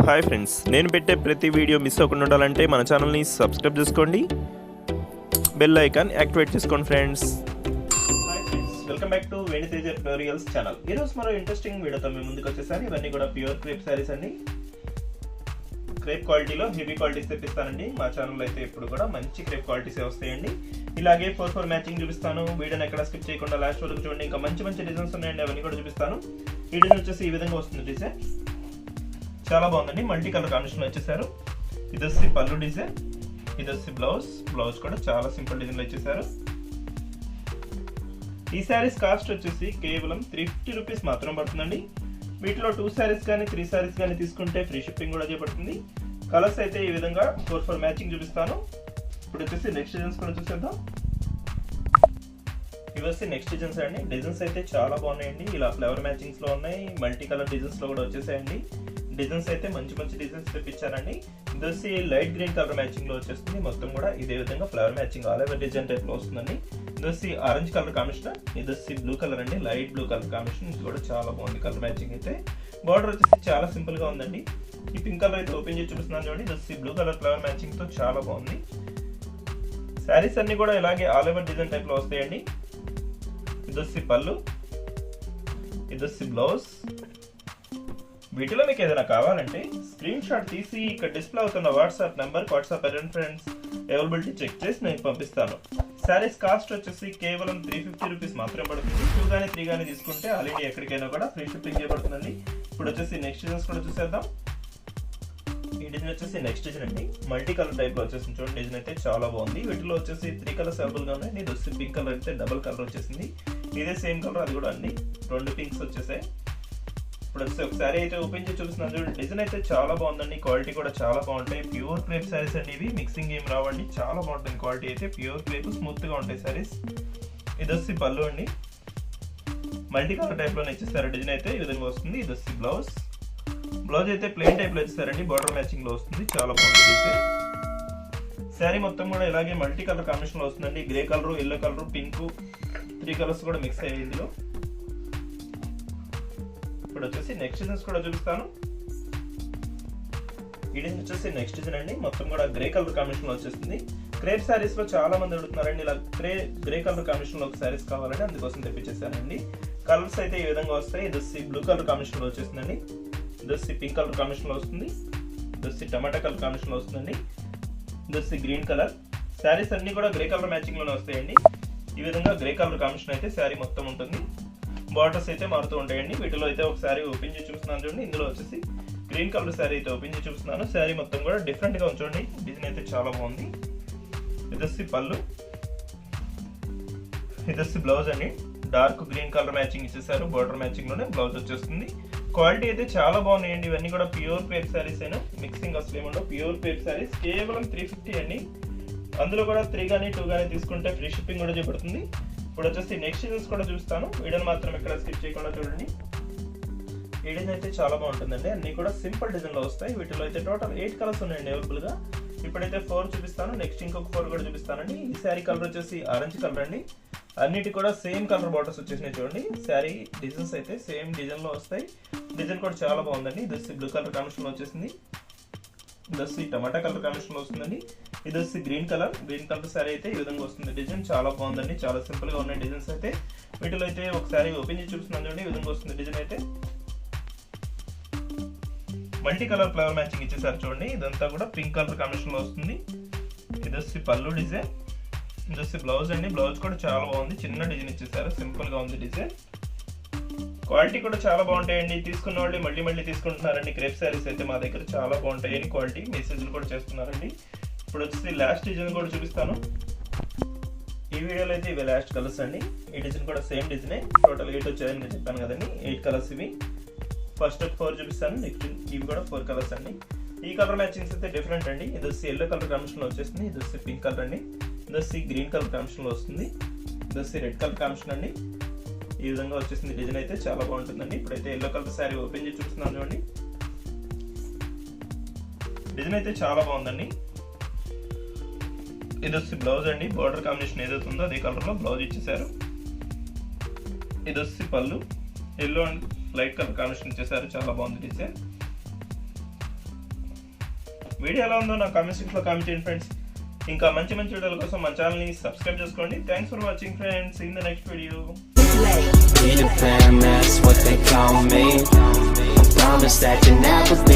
Hi friends, నేను పెట్టే ప్రతి వీడియో మిస్ అవ్వకుండా ఉండాలంటే మన ఛానల్ని సబ్స్క్రైబ్ చేసుకోండి, బెల్ ఐకాన్ యాక్టివేట్ చేసుకోండి friends. Hi friends, welcome back to Teja tutorials channel. ఈరోజు మరో ఇంట్రెస్టింగ్ వీడియోతో మేము ముందుకు వచ్చేసాను. ఇవన్నీ కూడా ప్యూర్ క్రేప్ సారీస్ అండి. క్రేప్ క్వాలిటీలో హెవీ క్వాలిటీస్ తెప్పిస్తానండి. మా ఛానల్లో అయితే ఇప్పుడు కూడా మంచి క్రేప్ క్వాలిటీస్ వస్తాయండి. ఇలాగే 4 మ్యాచింగ్ చూపిస్తాను. వీడియోని ఎక్కడ స్కిప్ చేయకుండా లాస్ట్ వరకు చూడండి. ఇంకా మంచి మంచి డిజైన్స్ ఉన్నాయండి, అవన్నీ కూడా చూపిస్తాను. ఈ డిజైన్ వచ్చేసి ఈ విధంగా వస్తుంది. డిజైన్ చాలా బాగుందండి. మల్టీ కలర్ కాంబినేషన్ వచ్చేసారు. ఇది వచ్చి పళ్ళు డిజైన్, ఇది వచ్చి బ్లౌజ్ కూడా చాలా సింపుల్ డిజైన్ వచ్చేసారు. ఈ శారీస్ కాస్ట్ వచ్చేసి కేవలం 350 రూపీస్ మాత్రం పడుతుందండి. వీటిలో 2 శారీస్ కానీ 3 శారీస్ కానీ తీసుకుంటే ఫ్రీ షిప్పింగ్ కూడా చేయబడుతుంది. కలర్స్ అయితే ఈ విధంగా 4 మ్యాచింగ్ చూపిస్తాను. ఇప్పుడు వచ్చేసి నెక్స్ట్ డిజైన్స్ కూడా చూసేద్దాం. ఇవి వచ్చి నెక్స్ట్ డిజైన్స్ అండి. డిజైన్స్ అయితే చాలా బాగున్నాయండి. ఇలా ఫ్లవర్ మ్యాచింగ్స్ లో ఉన్నాయి, మల్టీ కలర్ డిజైన్స్ లో కూడా వచ్చేసాయండి. డిజైన్స్ అయితే మంచి మంచి డిజైన్స్ తెప్పించారండి. ఇది వచ్చి లైట్ గ్రీన్ కలర్ మ్యాచింగ్ లో వచ్చేస్తుంది. మొత్తం కూడా ఇదే విధంగా flower matching all over design type లో వస్తుందండి. ఇది వచ్చి ఆరెంజ్ కలర్ కాంబినేషన్, ఇది వచ్చి బ్లూ కలర్ అండి, లైట్ బ్లూ కలర్ కాంబినేషన్. ఇది కూడా చాలా బాగుంది కలర్ మ్యాచింగ్ అయితే. బార్డర్ వచ్చేసి చాలా సింపుల్ గా ఉందండి. ఈ పింక్ కలర్ అయితే ఓపెన్ చేసి చూపిస్తున్నాను చూడండి. ఇది వచ్చి బ్లూ కలర్ ఫ్లవర్ మ్యాచింగ్ తో చాలా బాగుంది. శారీస్ అన్ని కూడా ఇలాగే ఆల్ ఓవర్ డిజైన్ టైప్ లో వస్తాయండి. ఇది వచ్చి పళ్ళు, ఇది వచ్చి బ్లౌజ్. వీటిలో మీకు ఏదైనా కావాలంటే స్క్రీన్ షాట్ తీసి ఇక్కడ డిస్ప్లే అవుతున్న WhatsApp number WhatsApp friends availability check చేసి నేను పంపిస్తాను. శారీస్ కాస్ట్ వచ్చేసి కేవలం 350 రూపీస్ మాత్రమే పడుతుంది. 2 కానీ 3 కానీ తీసుకుంటే ఆల్ ఇండియా ఎక్కడికైనా కూడా ఫ్రీ షిప్పింగ్ చేయబడుతుందండి. ఇప్పుడు వచ్చేసి నెక్స్ట్ డిజైన్స్ కూడా చూసేద్దాం. ఈ డిజైన్ వచ్చేసి నెక్స్ట్ డిజైన్ అండి. మల్టీ కలర్ టైప్ లో వచ్చేసింది చూడండి. డిజైన్ అయితే చాలా బాగుంది. వీటిలో వచ్చేసి 3 కలర్స్ అవైలబుల్ గా ఉన్నాయి. ఇది వచ్చి పింక్ కలర్ అయితే డబుల్ కలర్ వచ్చేసింది. ఇదే సేమ్ కలర్, అది కూడా అన్ని 2 పింక్స్ వచ్చేసాయి. ఇప్పుడు వచ్చి ఒకసారి అయితే ఓపెన్ చేసి చూపిస్తున్నాను చూడండి. డిజైన్ అయితే చాలా బాగుందండి. క్వాలిటీ కూడా చాలా బాగుంటాయి. ప్యూర్ క్రేప్ సారీస్ అండి ఇవి, మిక్సింగ్ ఏం రావండి. చాలా బాగుంటుంది క్వాలిటీ అయితే. ప్యూర్ క్రేప్ స్మూత్ గా ఉంటాయి సారీస్. ఇది వచ్చి పళ్ళు అండి. మల్టీ కలర్ టైప్ లో ఇచ్చేస్తారు. డిజైన్ అయితే ఈ విధంగా వస్తుంది. ఇది వచ్చి బ్లౌజ్ అయితే ప్లెయిన్ టైప్ లో ఇచ్చేసారండి. బార్డర్ మ్యాచింగ్ లో వస్తుంది. చాలా బాగుంటుంది అయితే. శారీ మొత్తం కూడా ఇలాగే మల్టీ కలర్ కాంబినేషన్ లో వస్తుందండి. Grey colour, yellow colour, pink, 3 colours కూడా మిక్స్ అయ్యాయి ఇందులో. ఇప్పుడు వచ్చేసి నెక్స్ట్ డిజైన్స్ కూడా చూపిస్తాను. ఈ డిజైన్ వచ్చేసి నెక్స్ట్ డిజైన్ అండి. మొత్తం కూడా గ్రే కలర్ కాంబినేషన్ లో వచ్చేస్తుంది. క్రేప్ సారీస్ లో చాలా మంది అడుగుతున్నారండి, ఇలా గ్రే కలర్ కాంబినేషన్ లో ఒక సారీస్ కావాలంటే అందుకోసం తెప్పించేసానండి. కలర్స్ అయితే ఈ విధంగా వస్తాయి. ఇది వచ్చి బ్లూ కలర్ కాంబినేషన్ లో వచ్చేస్తుందండి. ఇది వచ్చి పింక్ కలర్ కాంబినేషన్ లో వస్తుంది. ఇది వచ్చి టమాటా కలర్ కాంబినేషన్ లో వస్తుందండి. ఇది వచ్చి గ్రీన్ కలర్. శారీస్ అన్ని కూడా గ్రే కలర్ మ్యాచింగ్ లోనే వస్తాయండి. ఈ విధంగా గ్రే కలర్ కాంబినేషన్ అయితే శారీ మొత్తం ఉంటుంది. బార్డర్స్ అయితే మారుతూ ఉంటాయండి. వీటిలో అయితే ఒక శారీ ఓపెన్ చేసి చూపిస్తున్నాను చూడండి. ఇందులో వచ్చేసి గ్రీన్ కలర్ శారీ అయితే ఓపెన్ చేసి చూపిస్తున్నాను. శారీ మొత్తం కూడా డిఫరెంట్ గా ఉంచండి. డిజైన్ అయితే చాలా బాగుంది. ఇది వచ్చి పళ్ళు, ఇది వచ్చి బ్లౌజ్ అండి. డార్క్ గ్రీన్ కలర్ మ్యాచింగ్ ఇచ్చేసారు. బార్డర్ మ్యాచింగ్ లోనే బ్లౌజ్ వచ్చేస్తుంది. క్వాలిటీ అయితే చాలా బాగున్నాయండి. ఇవన్నీ కూడా ప్యూర్ క్రేప్ సారీస్ అయినా, మిక్సింగ్ అసలు ఏముండవు. ప్యూర్ క్రేప్ సారీస్ కేవలం 350 అండి. అందులో కూడా 3 కానీ 2 కానీ తీసుకుంటే ఫ్రీ షిప్పింగ్ కూడా చేయబడుతుంది. ఇప్పుడు వచ్చేసి నెక్స్ట్ డిజైన్స్ కూడా చూస్తాను. వీడియోని మాత్రం ఎక్కడ స్కిప్ చేయకుండా చూడండి. ఈ డిజైన్ అయితే చాలా బాగుంటుందండి. అన్ని కూడా సింపుల్ డిజైన్ లో వస్తాయి. వీటిలో అయితే టోటల్ 8 కలర్స్ ఉన్నాయండి అవైలబుల్ గా. ఇప్పుడైతే 4 చూపిస్తాను. నెక్స్ట్ ఇంకొక 4 కూడా చూపిస్తానండి. ఈ శారీ కలర్ వచ్చేసి ఆరెంజ్ కలర్ అండి. అన్నిటి కూడా సేమ్ కలర్ బార్డర్స్ వచ్చేసినాయి చూడండి. శారీ డిజైన్స్ అయితే సేమ్ డిజైన్ లో వస్తాయి. డిజైన్ కూడా చాలా బాగుందండి. ఇది వచ్చి బ్లూ కలర్ కాంబినేషన్ లో వచ్చేసింది. ఇది వచ్చి టమాటా కలర్ కాంబినేషన్ లో వస్తుందండి. ఇది వచ్చి గ్రీన్ కలర్ శారీ అయితే ఈ విధంగా వస్తుంది. డిజైన్ చాలా బాగుందండి. చాలా సింపుల్ గా ఉన్నాయి డిజైన్స్ అయితే. వీటిలో అయితే ఒకసారి ఓపెన్ చేసి చూపిస్తున్నాను చూడండి. ఈ విధంగా వస్తుంది డిజైన్ అయితే. మల్టీ కలర్ ఫ్లవర్ మ్యాచింగ్ ఇచ్చేసారు చూడండి. ఇదంతా కూడా పింక్ కలర్ కాంబినేషన్ లో వస్తుంది. ఇది వచ్చి పళ్ళు డిజైన్, ఇది వచ్చి బ్లౌజ్ అండి. బ్లౌజ్ కూడా చాలా బాగుంది. చిన్న డిజైన్ ఇచ్చేసారు. సింపుల్ గా ఉంది డిజైన్. క్వాలిటీ కూడా చాలా బాగుంటాయండి. తీసుకున్న వాళ్ళు మళ్ళీ మళ్ళీ తీసుకుంటున్నారండి. క్రేప్ సారీస్ అయితే మా దగ్గర చాలా బాగుంటాయని క్వాలిటీ మెసేజ్లు కూడా చేస్తున్నారండి. ఇప్పుడు వచ్చేసి లాస్ట్ డిజైన్ కూడా చూపిస్తాను. ఈ వీడియోలో అయితే ఇవి లాస్ట్ కలర్స్ అండి. ఈ డిజైన్ కూడా సేమ్ డిజైనే. టోటల్ 8 వచ్చాయని నేను చెప్పాను కదండి. 8 కలర్స్ ఇవి. ఫస్ట్ 4 చూపిస్తాను. నెక్స్ట్ ఇవి కూడా 4 కలర్స్ అండి. ఈ కలర్ మ్యాచింగ్స్ అయితే డిఫరెంట్ అండి. ఇది వచ్చి ఎల్లో కలర్ కాంబినేషన్ లో వచ్చేస్తుంది. ఇది వచ్చి పింక్ కలర్ అండి. ఇది వచ్చి గ్రీన్ కలర్ కాంబినేషన్ లో వస్తుంది. ఇది వచ్చి రెడ్ కలర్ కాంబినేషన్ అండి. ఈ విధంగా వచ్చేసింది. డిజైన్ అయితే చాలా బాగుంటుందండి. ఇప్పుడైతే ఎల్లో కలర్ శారీ ఓపెన్ చేసి చూపిస్తున్నాను చూడండి. డిజైన్ అయితే చాలా బాగుందండి. ఇది వచ్చి బ్లౌజ్ అండి. బార్డర్ కాంబినేషన్ ఏదైతే ఉందో అదే కలర్ లో బ్లౌజ్ ఇచ్చేసారు. ఇది వచ్చి పళ్ళు, yellow and light colour combination ఇచ్చేసారు. చాలా బాగుంది డిజైన్. వీడియో ఎలా ఉందో నా కామెంట్ సెక్షన్లో కామెంట్ చేయండి ఫ్రెండ్స్. ఇంకా మంచి మంచి వీడియోల కోసం మన ఛానల్ని సబ్స్క్రైబ్ చేసుకోండి. Thanks for watching friends. In the next video. Peter Pan, that's what they call me. I promise that you'll never be